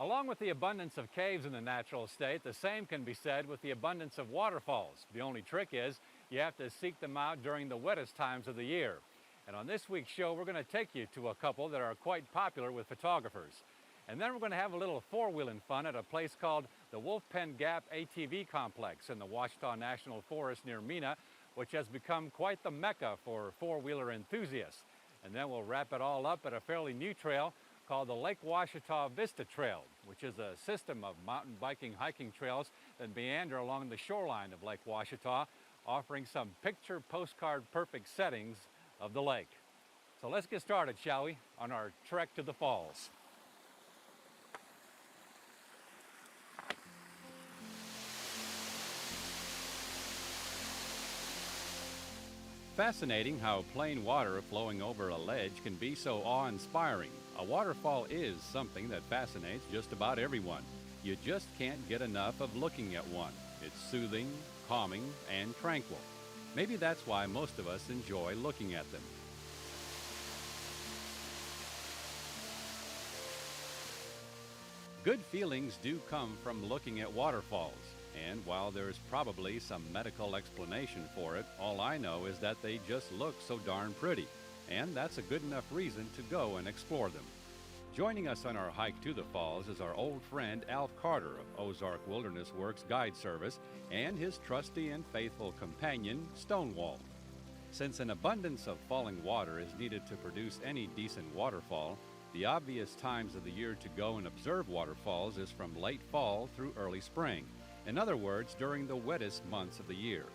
Along with the abundance of caves in the natural state, the same can be said with the abundance of waterfalls. The only trick is you have to seek them out during the wettest times of the year. And on this week's show, we're going to take you to a couple that are quite popular with photographers. And then we're going to have a little four-wheeling fun at a place called the Wolf Pen Gap ATV Complex in the Ouachita National Forest near Mena, which has become quite the mecca for four-wheeler enthusiasts. And then we'll wrap it all up at a fairly new trail called the Lake Ouachita Vista Trail, which is a system of mountain biking hiking trails that meander along the shoreline of Lake Ouachita, offering some picture postcard perfect settings of the lake. So let's get started, shall we, on our trek to the falls. Fascinating how plain water flowing over a ledge can be so awe-inspiring. A waterfall is something that fascinates just about everyone. You just can't get enough of looking at one. It's soothing, calming, and tranquil. Maybe that's why most of us enjoy looking at them. Good feelings do come from looking at waterfalls. And while there's probably some medical explanation for it, all I know is that they just look so darn pretty. And that's a good enough reason to go and explore them. Joining us on our hike to the falls is our old friend Alf Carter of Ozark Wilderness Works Guide Service and his trusty and faithful companion, Stonewall. Since an abundance of falling water is needed to produce any decent waterfall, the obvious times of the year to go and observe waterfalls is from late fall through early spring. In other words, during the wettest months of the year.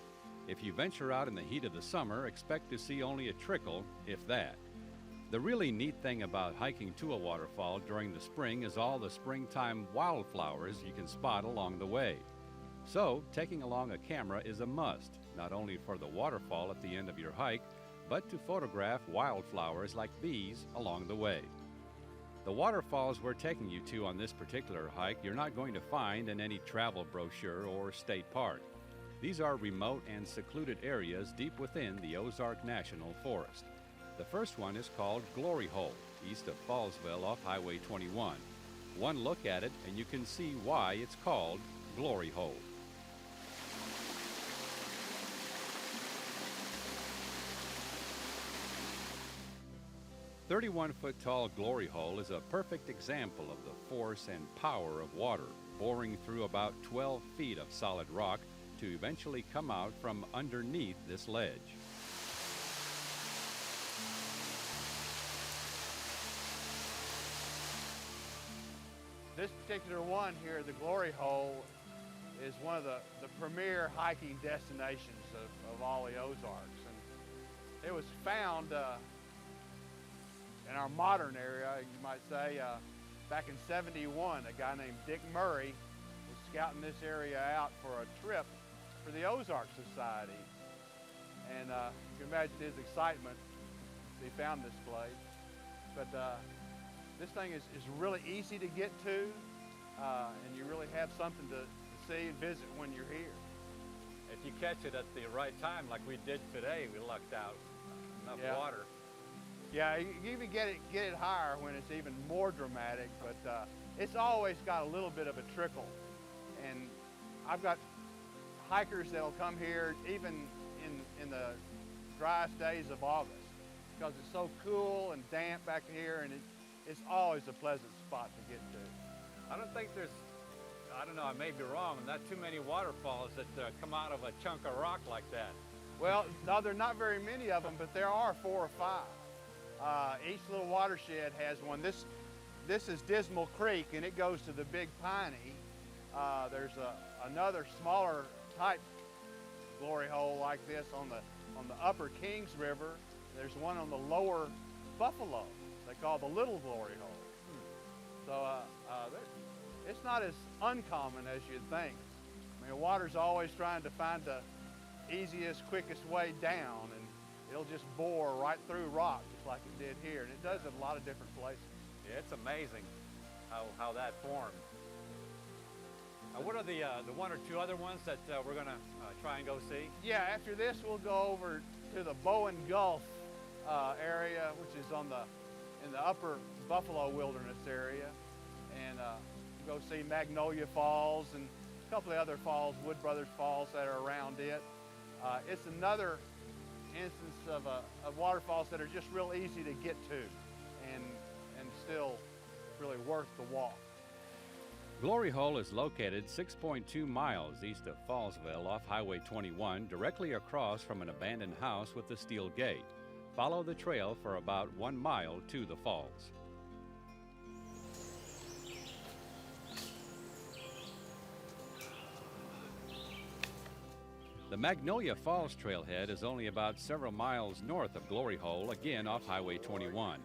If you venture out in the heat of the summer, expect to see only a trickle, if that. The really neat thing about hiking to a waterfall during the spring is all the springtime wildflowers you can spot along the way. So, taking along a camera is a must, not only for the waterfall at the end of your hike, but to photograph wildflowers like these along the way. The waterfalls we're taking you to on this particular hike you're not going to find in any travel brochure or state park. These are remote and secluded areas deep within the Ozark National Forest. The first one is called Glory Hole, east of Fallsville off Highway 21. One look at it and you can see why it's called Glory Hole. The 31-foot-tall Glory Hole is a perfect example of the force and power of water, boring through about 12 feet of solid rock to eventually come out from underneath this ledge. This particular one here, the Glory Hole, is one of the premier hiking destinations of all the Ozarks. And it was found in our modern area, you might say, back in '71, a guy named Dick Murray was scouting this area out for a trip for the Ozark Society. And you can imagine his excitement as he found this place. But this thing is really easy to get to, and you really have something to see and visit when you're here. If you catch it at the right time, like we did today, we lucked out. Enough water. Yeah, you can even get it higher when it's even more dramatic, but it's always got a little bit of a trickle. And I've got hikers that'll come here even in the driest days of August because it's so cool and damp back here, and it's always a pleasant spot to get to. I don't think there's, I don't know, I may be wrong, not too many waterfalls that come out of a chunk of rock like that. Well, no, there are not very many of them, but there are 4 or 5. Each little watershed has one. This is Dismal Creek, and it goes to the Big Piney. There's another smaller type Glory Hole like this on the upper Kings River. There's one on the lower Buffalo. They call the Little Glory Hole. So it's not as uncommon as you'd think. I mean, water's always trying to find the easiest, quickest way down, and it'll just bore right through rock just like it did here, and it does in a lot of different places. Yeah, it's amazing how that formed. What are the 1 or 2 other ones that we're going to try and go see? Yeah, after this we'll go over to the Bowen Gulf area, which is in the upper Buffalo Wilderness area, and go see Magnolia Falls and a couple of other falls, Wood Brothers Falls, that are around it. It's another instance of waterfalls that are just real easy to get to and still really worth the walk. Glory Hole is located 6.2 miles east of Fallsville off Highway 21, directly across from an abandoned house with a steel gate. Follow the trail for about 1 mile to the falls. The Magnolia Falls trailhead is only about several miles north of Glory Hole, again off Highway 21.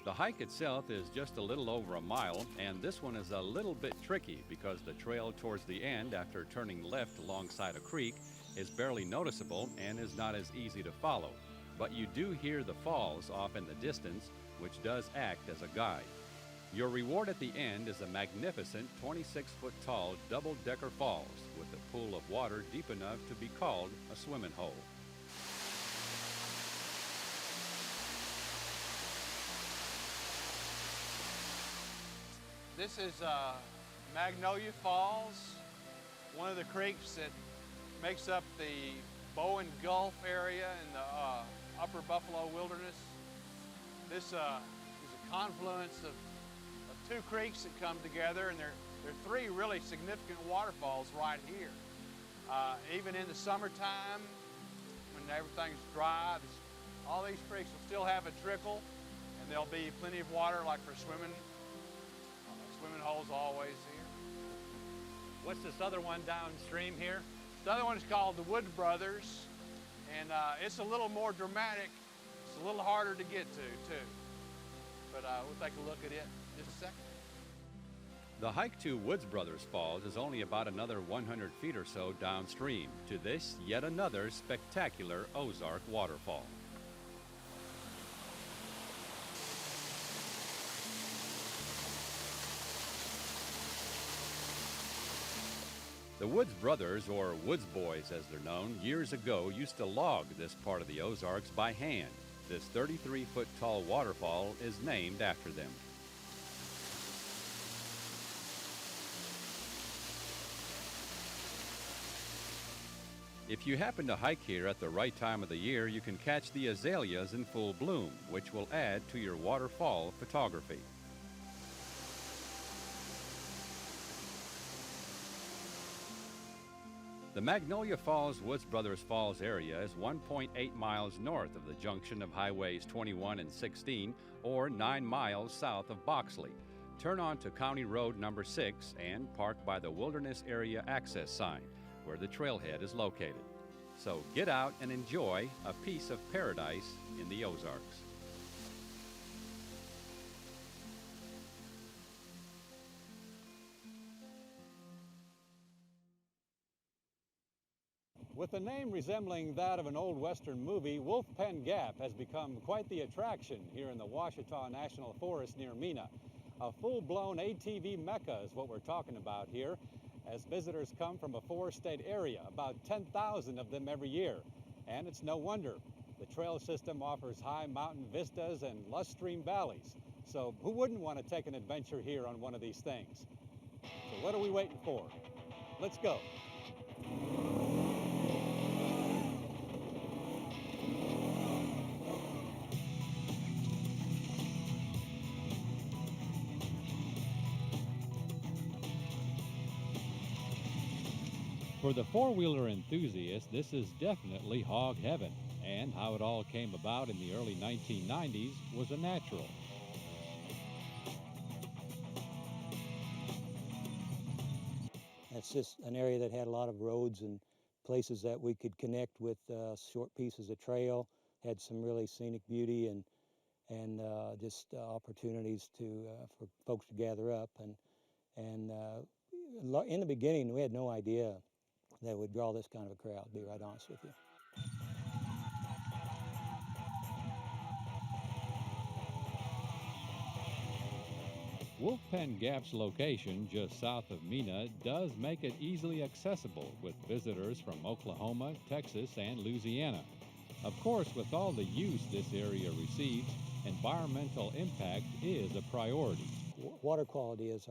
The hike itself is just a little over a mile, and this one is a little bit tricky because the trail towards the end, after turning left alongside a creek, is barely noticeable and is not as easy to follow. But you do hear the falls off in the distance, which does act as a guide. Your reward at the end is a magnificent 26-foot-tall double-decker falls with a pool of water deep enough to be called a swimming hole. This is Magnolia Falls, one of the creeks that makes up the Bowen Gulf area in the upper Buffalo Wilderness. This is a confluence of two creeks that come together, and there are three really significant waterfalls right here. Even in the summertime, when everything's dry, all these creeks will still have a trickle, and there'll be plenty of water, like for swimming. Swimming holes always here. What's this other one downstream here? The other one is called the Wood Brothers, and it's a little more dramatic. It's a little harder to get to, too. But we'll take a look at it in just a second. The hike to Woods Brothers Falls is only about another 100 feet or so downstream to this yet another spectacular Ozark waterfall. The Woods Brothers, or Woods Boys as they're known, years ago used to log this part of the Ozarks by hand. This 33-foot-tall waterfall is named after them. If you happen to hike here at the right time of the year, you can catch the azaleas in full bloom, which will add to your waterfall photography. The Magnolia Falls Woods Brothers Falls area is 1.8 miles north of the junction of Highways 21 and 16, or 9 miles south of Boxley. Turn on to County Road number 6 and park by the Wilderness Area Access sign, where the trailhead is located. So get out and enjoy a piece of paradise in the Ozarks. With a name resembling that of an old Western movie, Wolf Pen Gap has become quite the attraction here in the Ouachita National Forest near Mena. A full-blown ATV mecca is what we're talking about here, as visitors come from a four-state area, about 10,000 of them every year. And it's no wonder. The trail system offers high mountain vistas and lush stream valleys. So who wouldn't want to take an adventure here on one of these things? So what are we waiting for? Let's go. For the four-wheeler enthusiast, this is definitely hog heaven, and how it all came about in the early 1990s was a natural. It's just an area that had a lot of roads and places that we could connect with short pieces of trail, had some really scenic beauty and just opportunities for folks to gather up. And in the beginning, we had no idea that would draw this kind of a crowd, to be right honest with you. Wolf Pen Gap's location just south of Mena does make it easily accessible with visitors from Oklahoma, Texas, and Louisiana. Of course, with all the use this area receives, environmental impact is a priority. Water quality is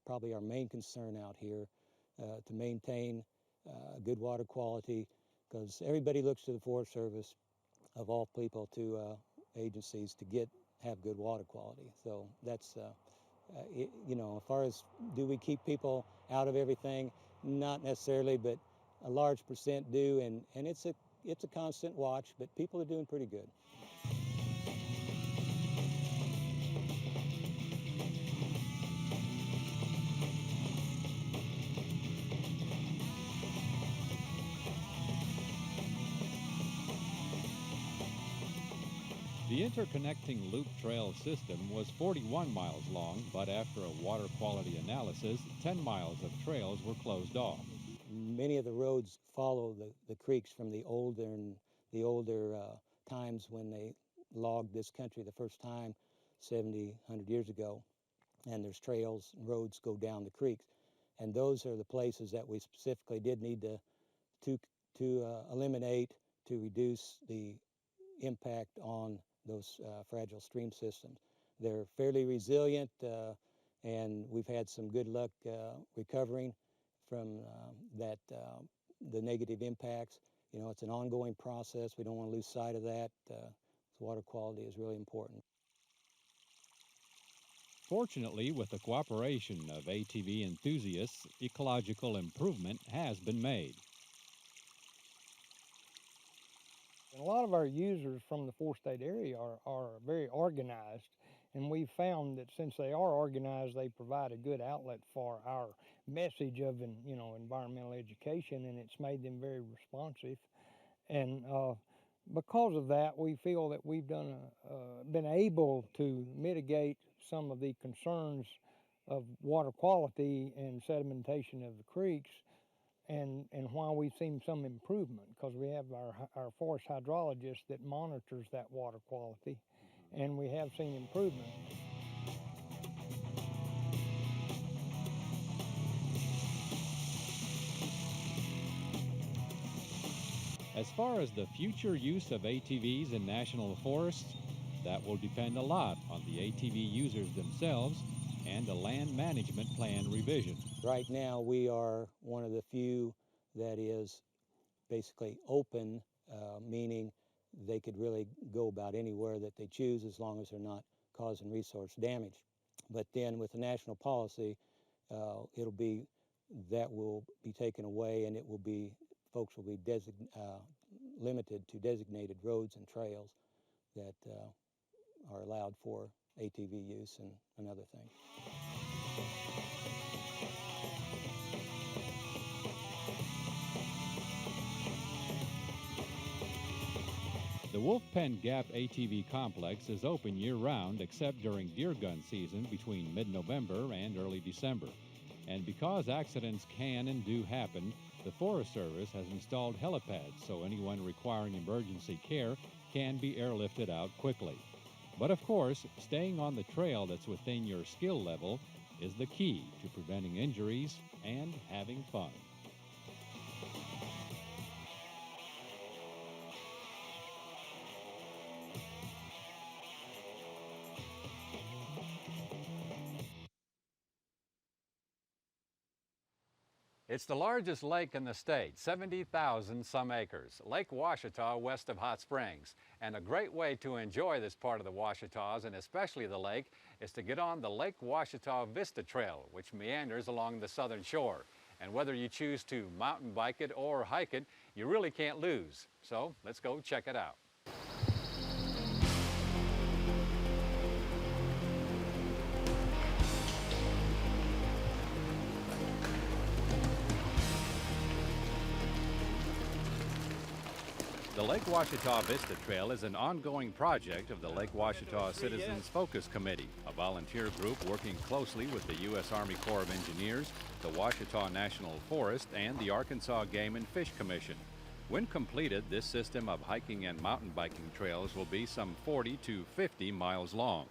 probably our main concern out here, to maintain good water quality, because everybody looks to the Forest Service, of all people, to agencies, to have good water quality. So that's, you know, as far as do we keep people out of everything? Not necessarily, but a large percent do, and it's a constant watch, but people are doing pretty good. The interconnecting loop trail system was 41 miles long, but after a water quality analysis, 10 miles of trails were closed off. Many of the roads follow the creeks from the older times when they logged this country the first time 70, 100 years ago, and there's trails and roads go down the creeks, and those are the places that we specifically did need to eliminate, to reduce the impact on those fragile stream systems. They're fairly resilient, and we've had some good luck recovering from the negative impacts. You know, it's an ongoing process. We don't want to lose sight of that. Water quality is really important. Fortunately, with the cooperation of ATV enthusiasts, ecological improvement has been made. A lot of our users from the four-state area are very organized, and we've found that since they are organized, they provide a good outlet for our message of, environmental education, and it's made them very responsive. And because of that, we feel that we've been able to mitigate some of the concerns of water quality and sedimentation of the creeks. And while we've seen some improvement, because we have our forest hydrologist that monitors that water quality, and we have seen improvement. As far as the future use of ATVs in national forests, that will depend a lot on the ATV users themselves and a land management plan revision. Right now, we are one of the few that is basically open, meaning they could really go about anywhere that they choose as long as they're not causing resource damage. But then with the national policy, that will be taken away, and folks will be limited to designated roads and trails that are allowed for ATV use and other things. The Wolf Pen Gap ATV complex is open year-round except during deer gun season between mid-November and early December. And because accidents can and do happen, the Forest Service has installed helipads so anyone requiring emergency care can be airlifted out quickly. But of course, staying on the trail that's within your skill level is the key to preventing injuries and having fun. It's the largest lake in the state, 70,000 some acres, Lake Ouachita west of Hot Springs. And a great way to enjoy this part of the Ouachitas, and especially the lake, is to get on the Lake Ouachita Vista Trail, which meanders along the southern shore. And whether you choose to mountain bike it or hike it, you really can't lose. So let's go check it out. The Lake Ouachita Vista Trail is an ongoing project of the Lake Ouachita Citizens Focus Committee, a volunteer group working closely with the U.S. Army Corps of Engineers, the Ouachita National Forest, and the Arkansas Game and Fish Commission. When completed, this system of hiking and mountain biking trails will be some 40 to 50 miles long.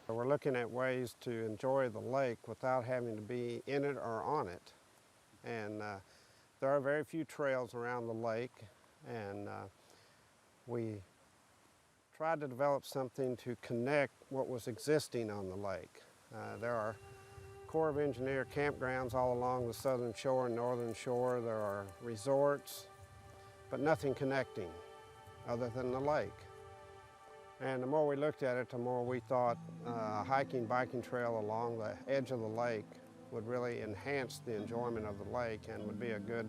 We're looking at ways to enjoy the lake without having to be in it or on it. And there are very few trails around the lake. And we tried to develop something to connect what was existing on the lake. There are Corps of Engineer campgrounds all along the southern shore and northern shore. There are resorts, but nothing connecting other than the lake. And the more we looked at it, the more we thought a hiking, biking trail along the edge of the lake would really enhance the enjoyment of the lake and would be a good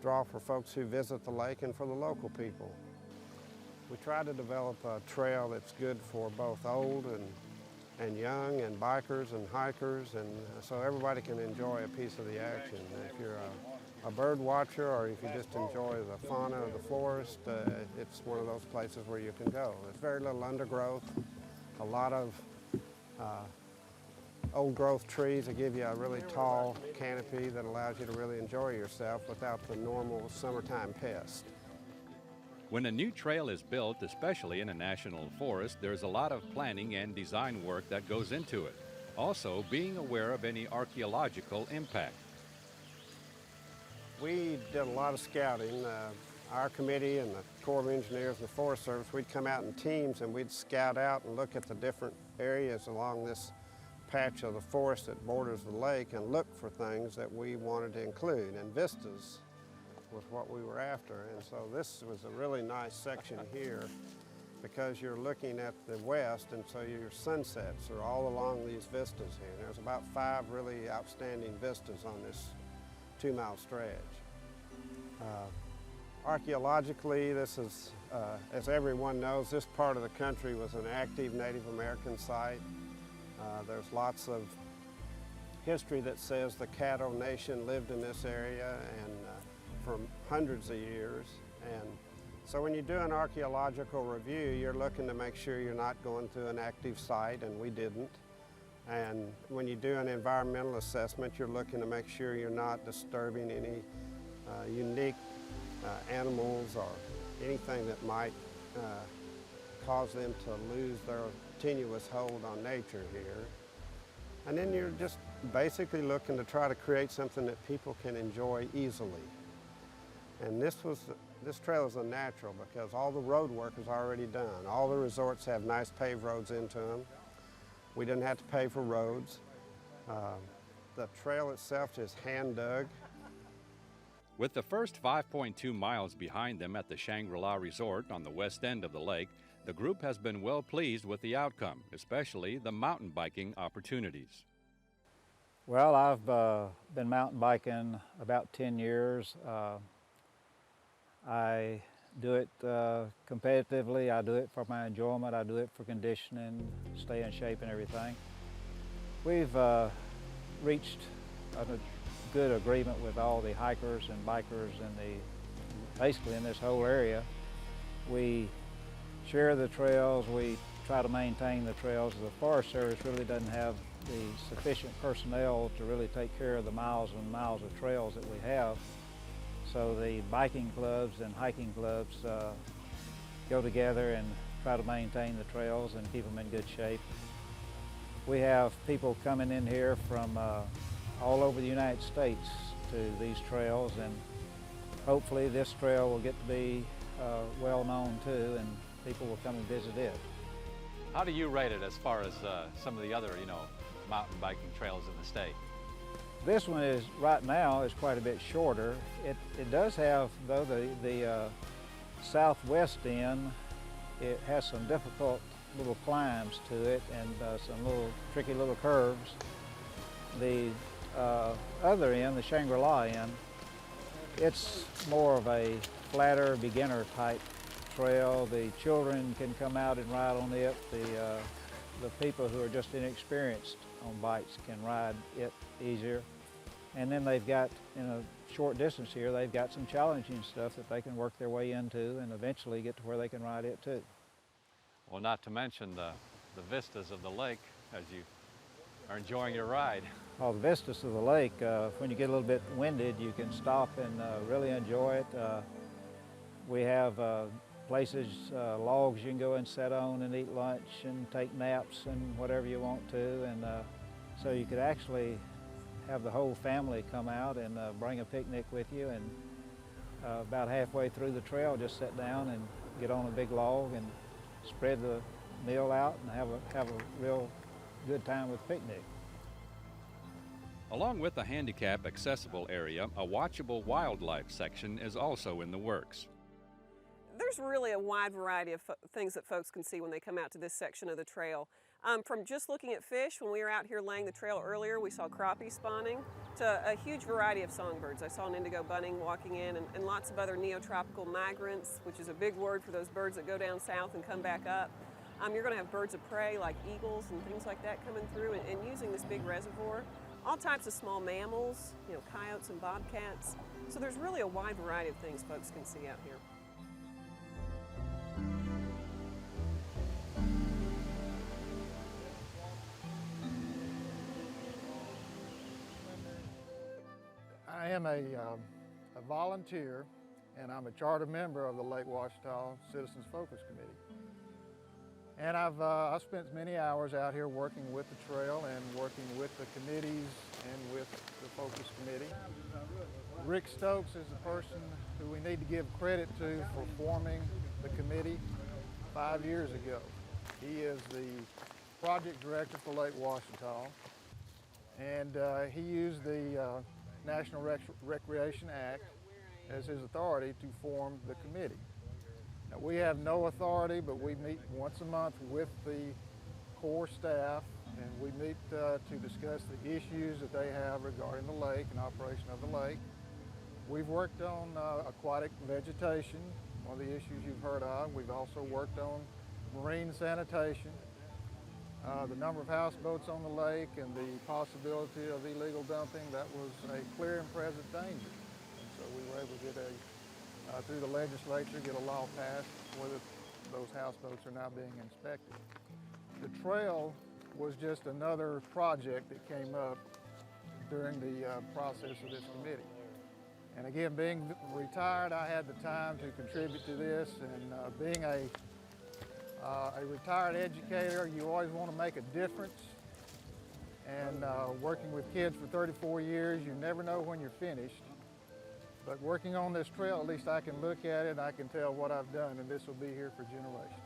draw for folks who visit the lake and for the local people. We try to develop a trail that's good for both old and young and bikers and hikers, and so everybody can enjoy a piece of the action. If you're a bird watcher or if you just enjoy the fauna of the forest, it's one of those places where you can go. There's very little undergrowth, a lot of old growth trees that give you a really tall canopy that allows you to really enjoy yourself without the normal summertime pest. When a new trail is built, especially in a national forest, there's a lot of planning and design work that goes into it. Also, being aware of any archaeological impact. We did a lot of scouting. Our committee and the Corps of Engineers and the Forest Service, we'd come out in teams and we'd scout out and look at the different areas along this patch of the forest that borders the lake and look for things that we wanted to include, and vistas was what we were after. And so this was a really nice section here because you're looking at the west, and so your sunsets are all along these vistas here. There's about 5 really outstanding vistas on this 2-mile stretch. Archaeologically, this is, as everyone knows, this part of the country was an active Native American site. There's lots of history that says the Caddo Nation lived in this area and for hundreds of years. And so when you do an archaeological review, you're looking to make sure you're not going through an active site, and we didn't. And when you do an environmental assessment, you're looking to make sure you're not disturbing any unique animals or anything that might cause them to lose their continuous hold on nature here. And then you're just basically looking to try to create something that people can enjoy easily. And this trail is a natural because all the road work is already done. All the resorts have nice paved roads into them. We didn't have to pay for roads. The trail itself is hand dug. With the first 5.2 miles behind them at the Shangri-La Resort on the west end of the lake, the group has been well pleased with the outcome, especially the mountain biking opportunities. Well, I've been mountain biking about 10 years. I do it competitively. I do it for my enjoyment. I do it for conditioning, stay in shape and everything. We've reached a good agreement with all the hikers and bikers basically in this whole area. We share the trails. We try to maintain the trails. The Forest Service really doesn't have the sufficient personnel to really take care of the miles and miles of trails that we have. So the biking clubs and hiking clubs go together and try to maintain the trails and keep them in good shape. We have people coming in here from all over the United States to these trails, and hopefully this trail will get to be well known too, and people will come and visit it. How do you rate it as far as some of the other, mountain biking trails in the state? This one is, right now, is quite a bit shorter. It does have, though, the southwest end, it has some difficult little climbs to it and some little tricky little curves. The other end, the Shangri-La end, it's more of a flatter beginner type trail. The children can come out and ride on it. The people who are just inexperienced on bikes can ride it easier. And then they've got, in a short distance here, they've got some challenging stuff that they can work their way into and eventually get to where they can ride it too. Well, not to mention the vistas of the lake as you are enjoying your ride. Well, the vistas of the lake, when you get a little bit winded, you can stop and really enjoy it. We have places, logs you can go and sit on and eat lunch and take naps and whatever you want to. And so you could actually have the whole family come out and bring a picnic with you, and about halfway through the trail just sit down and get on a big log and spread the meal out and have a real good time with picnic. Along with the handicap accessible area, a watchable wildlife section is also in the works. There's really a wide variety of things that folks can see when they come out to this section of the trail. From just looking at fish, when we were out here laying the trail earlier, we saw crappie spawning, to a huge variety of songbirds. I saw an indigo bunting walking in, and lots of other neotropical migrants, which is a big word for those birds that go down south and come back up. You're going to have birds of prey like eagles and things like that coming through, and using this big reservoir. All types of small mammals, coyotes and bobcats. So there's really a wide variety of things folks can see out here. I am a volunteer, and I'm a charter member of the Lake Ouachita Citizens Focus Committee. And I've spent many hours out here working with the trail and working with the committees and with the Focus Committee. Rick Stokes is the person who we need to give credit to for forming the committee 5 years ago. He is the project director for Lake Ouachita, and he used the National Recreation Act as his authority to form the committee. Now, we have no authority, but we meet once a month with the core staff, and we meet to discuss the issues that they have regarding the lake and operation of the lake. We've worked on aquatic vegetation, one of the issues you've heard of. We've also worked on marine sanitation, the number of houseboats on the lake, and the possibility of illegal dumping. That was a clear and present danger. And so we were able to get through the legislature, get a law passed where those houseboats are now being inspected. The trail was just another project that came up during the process of this committee. And again, being retired, I had the time to contribute to this, and being a retired educator, you always want to make a difference. And working with kids for 34 years, you never know when you're finished. But working on this trail, at least I can look at it, I can tell what I've done, and this will be here for generations.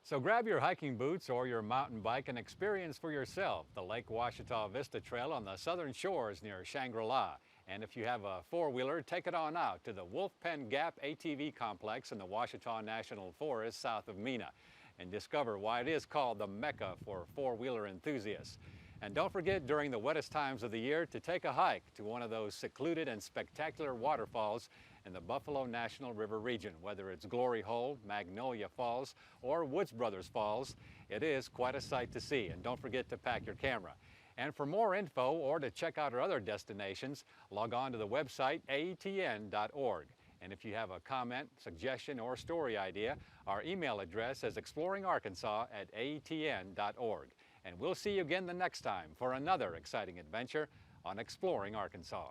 So grab your hiking boots or your mountain bike and experience for yourself the Lake Ouachita Vista Trail on the southern shores near Shangri-La. And if you have a four-wheeler, take it on out to the Wolf Pen Gap ATV complex in the Ouachita National Forest south of Mena and discover why it is called the Mecca for four-wheeler enthusiasts. And don't forget during the wettest times of the year to take a hike to one of those secluded and spectacular waterfalls in the Buffalo National River region. Whether it's Glory Hole, Magnolia Falls, or Woods Brothers Falls, it is quite a sight to see. And don't forget to pack your camera. And for more info or to check out our other destinations, log on to the website aetn.org. And if you have a comment, suggestion, or story idea, our email address is exploringarkansas@aetn.org. And we'll see you again the next time for another exciting adventure on Exploring Arkansas.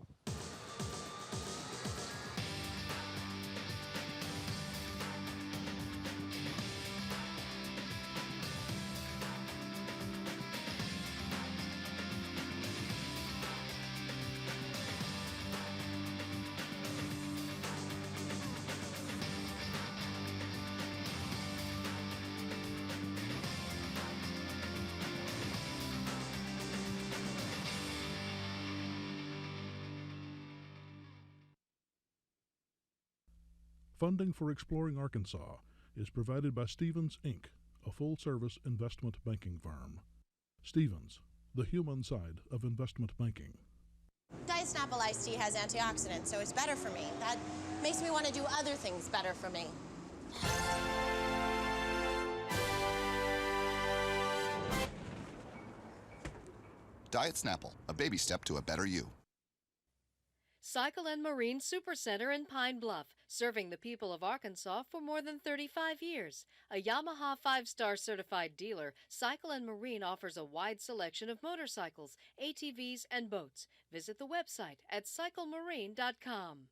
Funding for Exploring Arkansas is provided by Stephens, Inc., a full-service investment banking firm. Stephens, the human side of investment banking. Diet Snapple iced tea has antioxidants, so it's better for me. That makes me want to do other things better for me. Diet Snapple, a baby step to a better you. Cycle and Marine Supercenter in Pine Bluff, serving the people of Arkansas for more than 35 years. A Yamaha 5-star certified dealer, Cycle and Marine offers a wide selection of motorcycles, ATVs, and boats. Visit the website at cyclemarine.com.